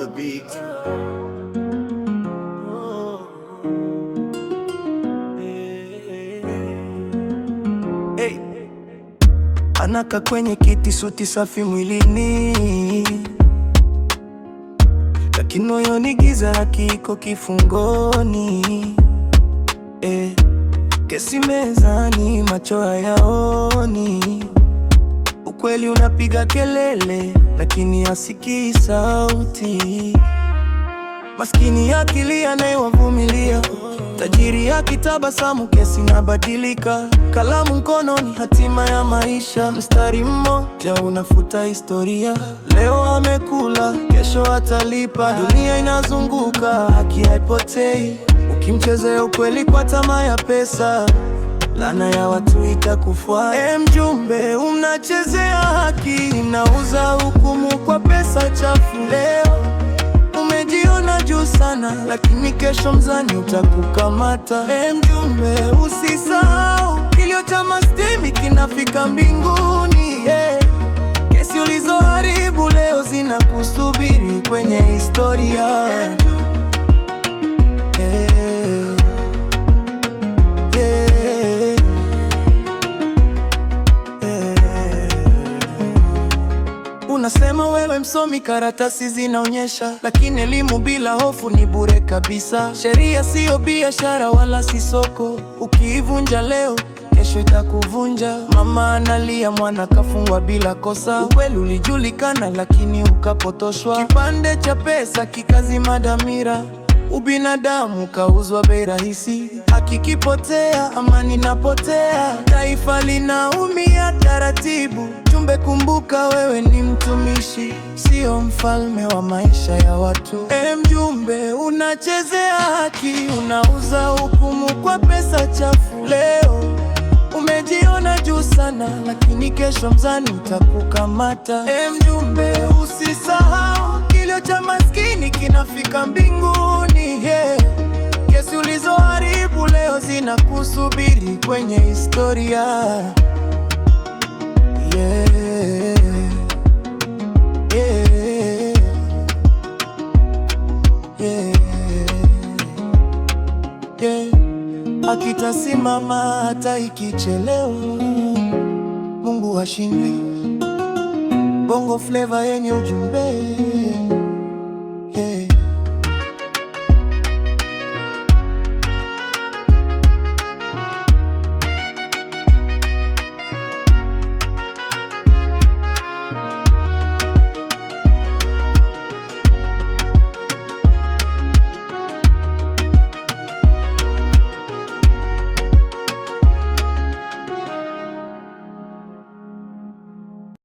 the beat. Hey. Anaka kwenye kiti, suti safi mwilini, lakini moyoni giza, haki iko kifungoni. Kesi mezani, macho hayaoni, ukweli unapiga kelele, lakini hasikii sauti. Maskini akili anayewavumilia, tajiri akitabasamu, kesi inabadilika. Kalamu mkononi, hatima ya maisha. Mstari mmoja unafuta historia. Leo amekula, kesho atalipa. Dunia inazunguka, haki haipotei. Ukimchezea ukweli kwa tamaa ya pesa, laana ya watu itakufuata. Mjumbe, unachezea haki, inauza hukumu kwa pesa chafu. Leo umejiona juu sana, lakini kesho mzani utakukamata. Mjumbe, usisahau kilio cha mastemi kinafika mbinguni. Kesi ulizoharibu leo zinakusubiri kwenye historia. Unasema wewe msomi, karatasi zinaonyesha, lakini elimu bila hofu ni bure kabisa. Sheria siyo biashara wala si soko, ukiivunja leo kesho itakuvunja. Mama analia, mwana kafungwa bila kosa. Ukweli ulijulikana, lakini ukapotoshwa. Kipande cha pesa kikazima dhamira, ubinadamu kauzwa bei rahisi. Haki kipotea, amani napotea, taifa linaumia taratibu. Jumbe, kumbuka wewe ni mtumishi, sio mfalme wa maisha ya watu. Mjumbe, unachezea haki, unauza hukumu kwa pesa chafu. Leo umejiona juu sana, lakini kesho mzani utakukamata. Mjumbe, usisahau kilio cha maskini kinafika mbinguni. Kesi ulizoharibu leo zinakusubiri kwenye historia. Akitasimama hata ikichelewa, Mungu hashindwi. Bongo Flava yenye ujumbe.